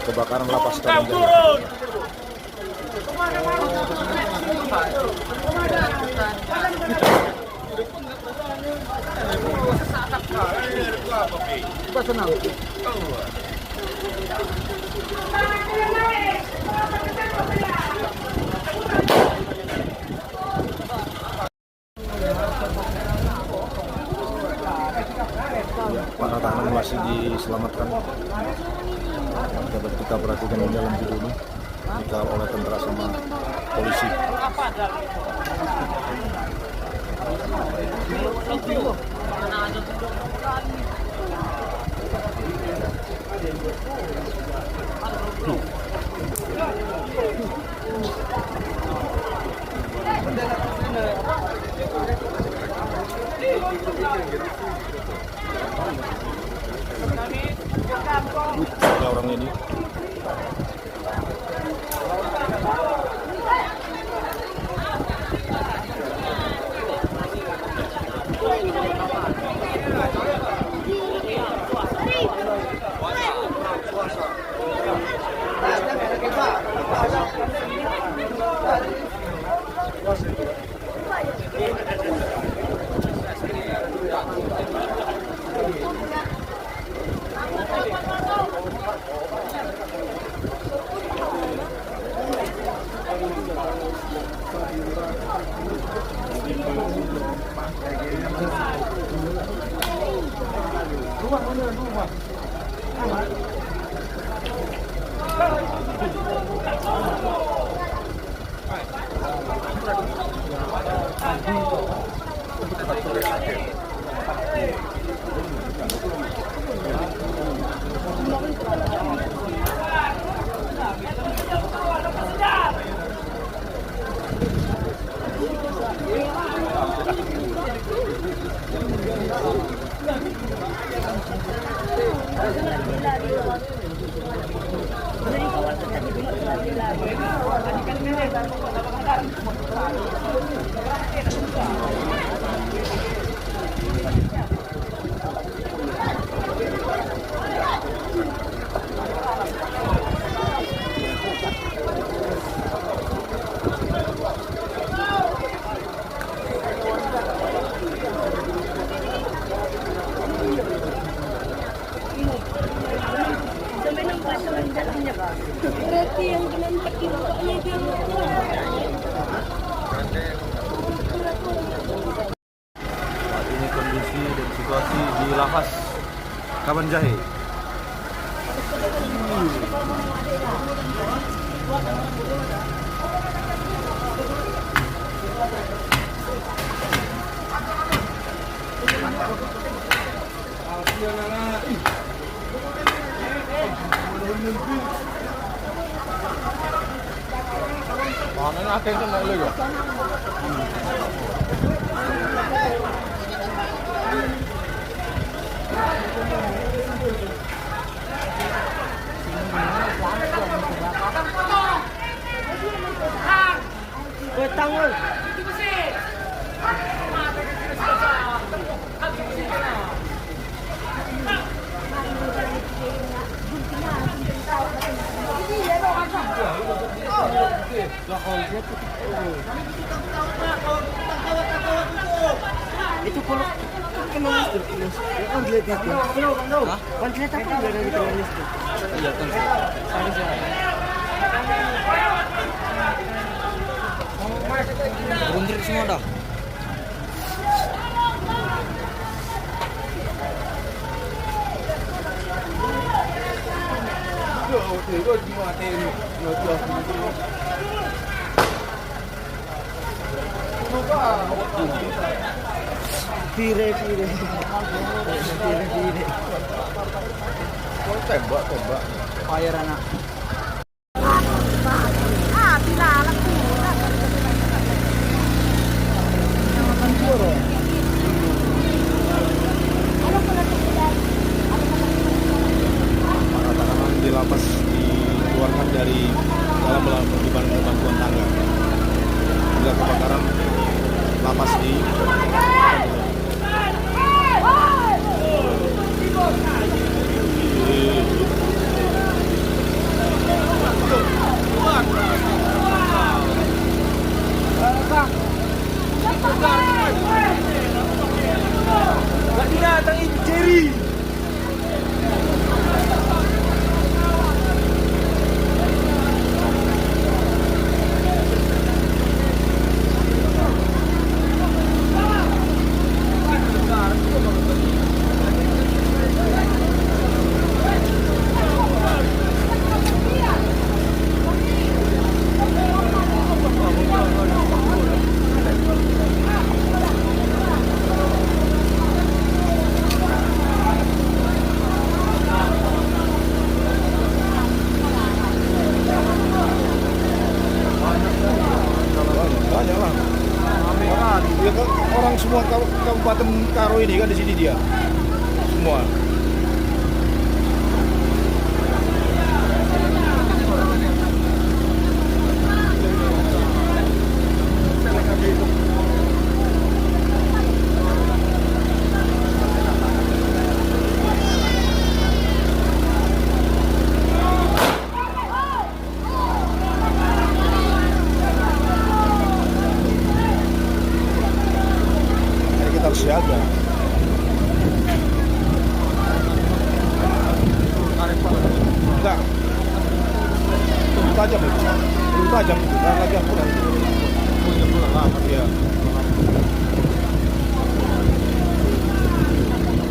Kebakaran lapas Kabanjaya. Para tahanan masih diselamatkan. Dapat kita perhatikan di dalam video ini dikawal oleh tentara sama polisi. Ada orang ini. Berarti yang kena 4 kilo pokoknya dia Saat ini kondisi dan situasi di lapas Kabanjaya. Mana akan kena lagi? Betang. Itu kalau kemana itu? Kan dilihat itu. Kan ternyata apa ada di dalam itu? Iya kan. Bundir semua dah. Pire. Tembak. Fire anak. Para tahanan di lapas dikeluarkan dari dalam bantuan tangga. Hingga kebakaran lapas di Banyak lah. Ya, kan orang semua Kabupaten Karo ini kan di sini dia. Semua. Jadi kita harus siaga. Enggak. Peluru tajam itu. Peluru tajam itu. Nah, lagi aku pulang. Iya.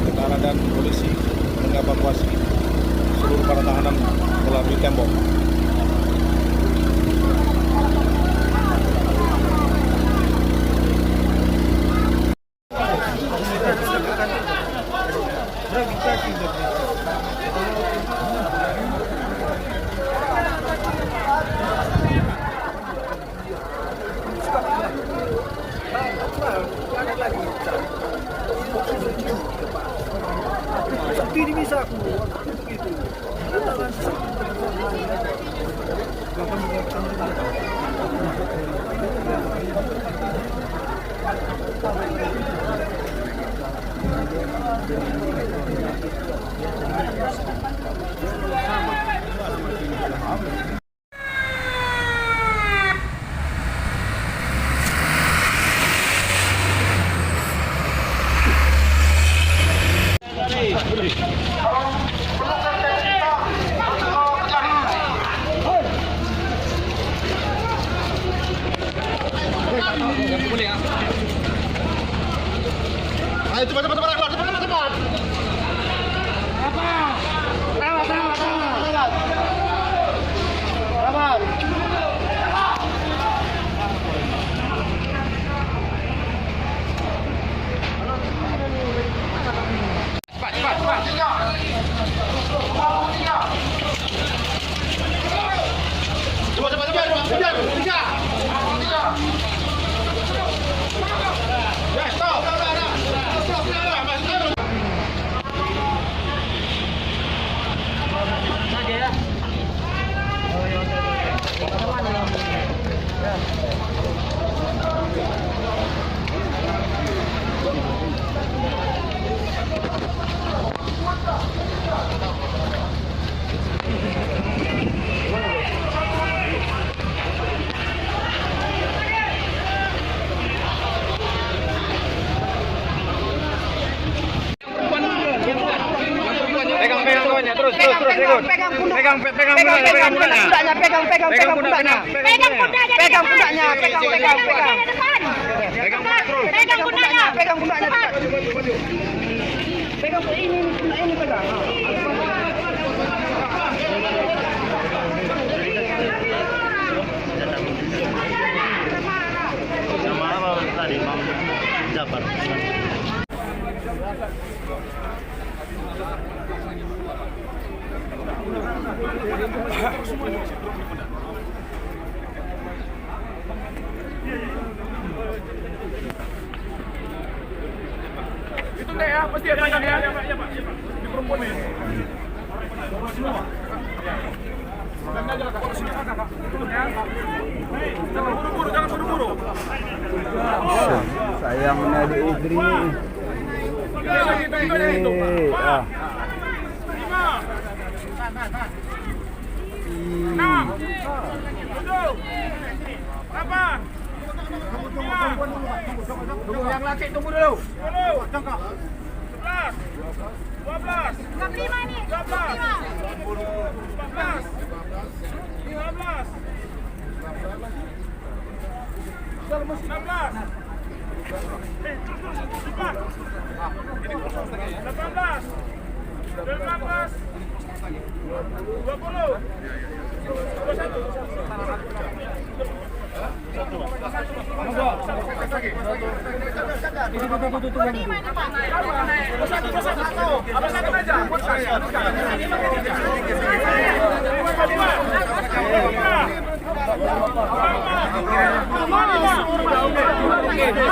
Tentara dan polisi mengevakuasi seluruh para tahanan melalui tembok. Ini bisa aku begitu. Ayo cepat cepat cepat cepat cepat. Terus ikut. Pegang pundaknya. Pegang pundaknya. Pegang pundaknya. Pegang ini pegang. Sama apa tadi Mam Jafar? Itu enggak ya, pasti ada kan ya? Iya Pak. Di perempuan ya. Dan aja Kak. Sini Kak. Ya. Jangan buru-buru, jangan buru-buru. Sayang menarik istri. Itu. Ah. 5. 6. 7. 8. Tunggu yang laki tunggu dulu. 10. 11. 45 nih. 14, 15, 16,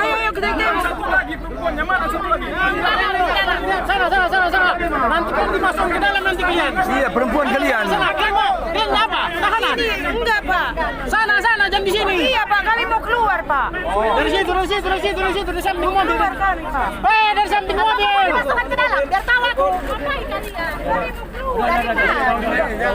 Ayo kita satu lagi perempuannya mana satu lagi? Sana. Nanti kan dimasukin ke dalam nanti kalian. Iya, perempuan kalian. Sana, kalian mau apa? Tahanan? enggak, Pak. Sana, jangan di sini. Iya, Pak, kali mau keluar, Pak. Dari situ, dari samping mobil. Keluar kali, Pak. Dari samping mobil. Masukkan ke dalam, biar tahu aku. Ngapain kalian? Kali mau keluar.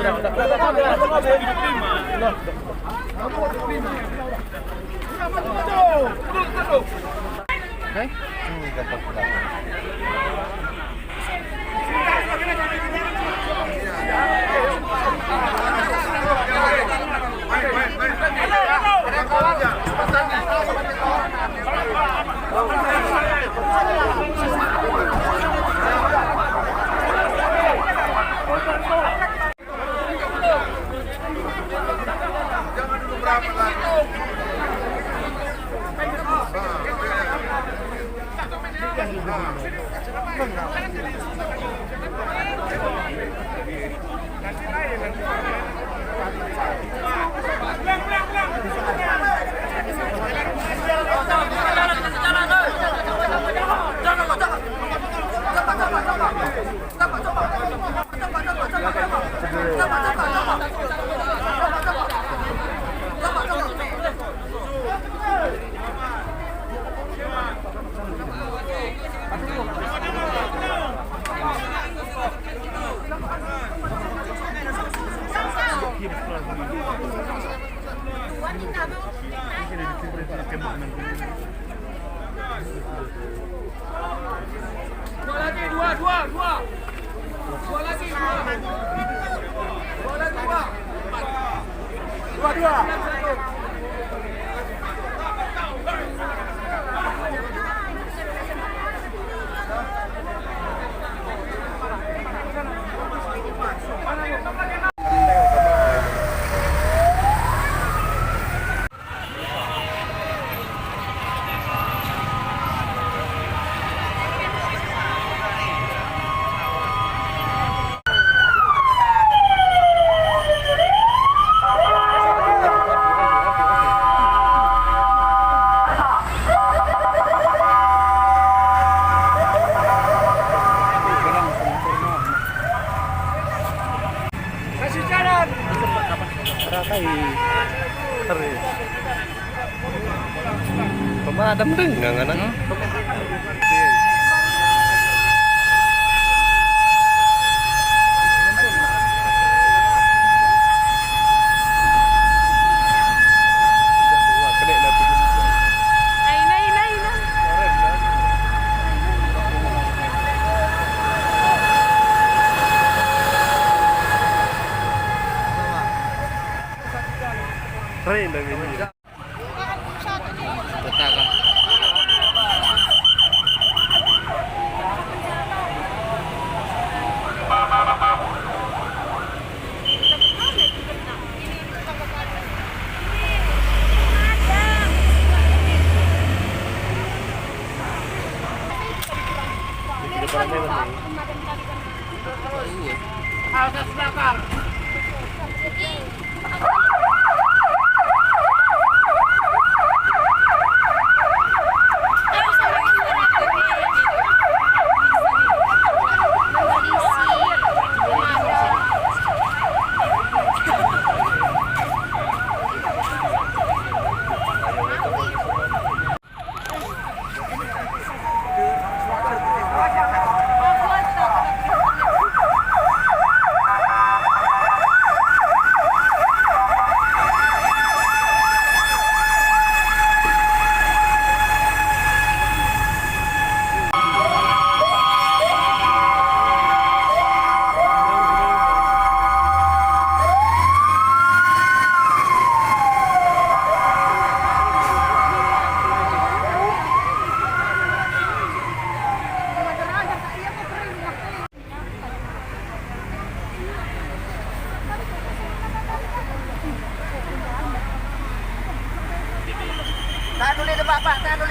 Pemadam dengan kan? Keren dong ini.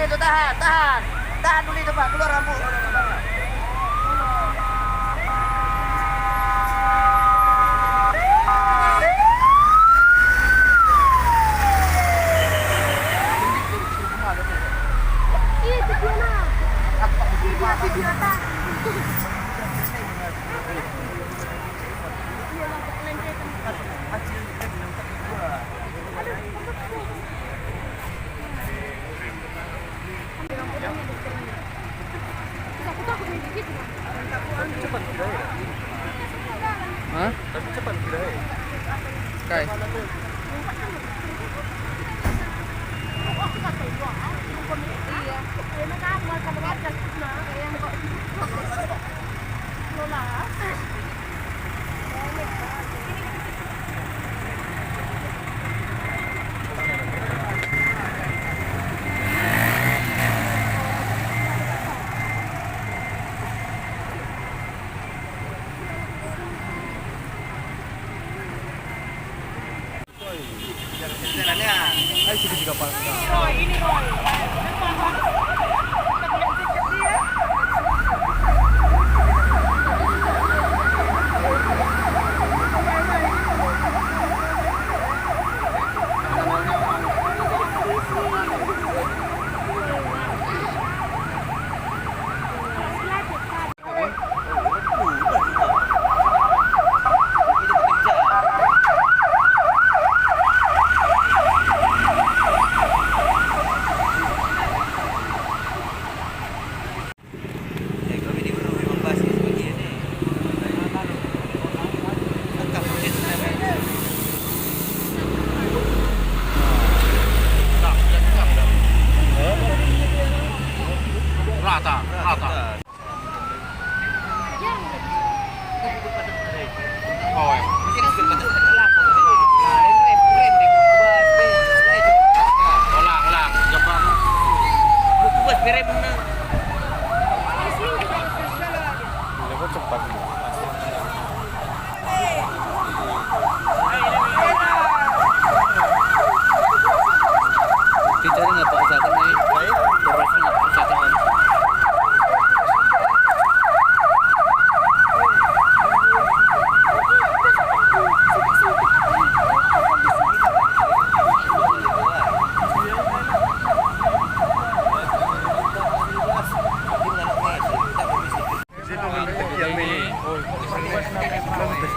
itu tahan, tahan. Tahan dulu itu Pak, keluar rambut. Hah? Tapi cepat tidak ya? Kai. Ay, sige pa. Ini Roy.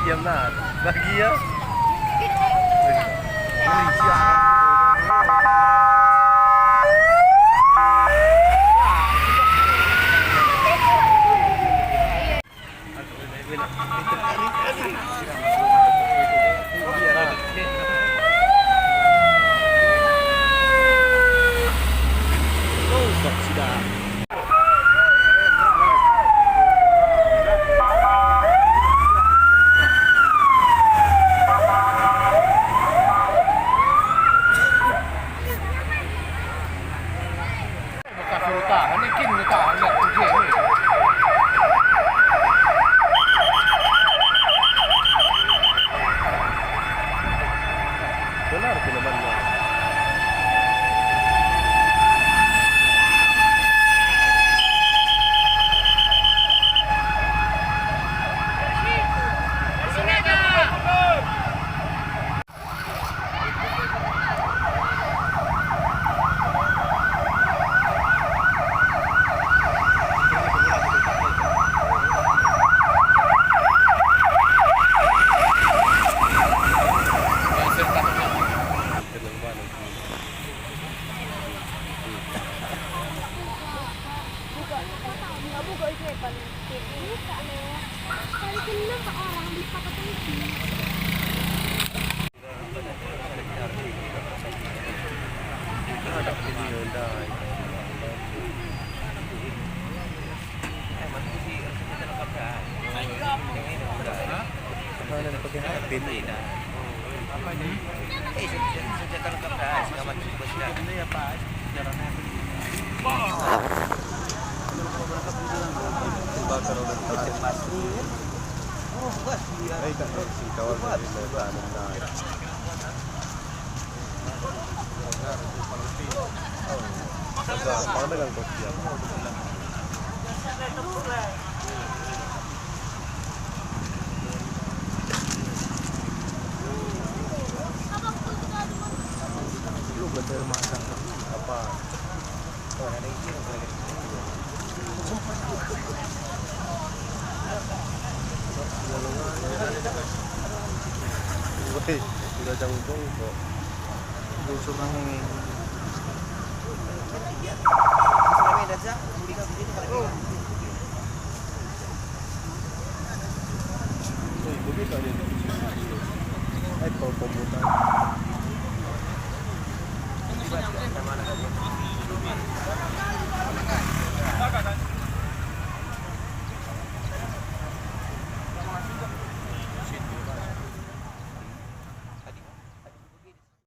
Diam na. Bahagia. Benar itu naman mo. Gampang dengan kopi. Lu betul masak apa? Oh, ada isi Woi, sudah jangkung kok. Busuk nang ini. Apple komputer.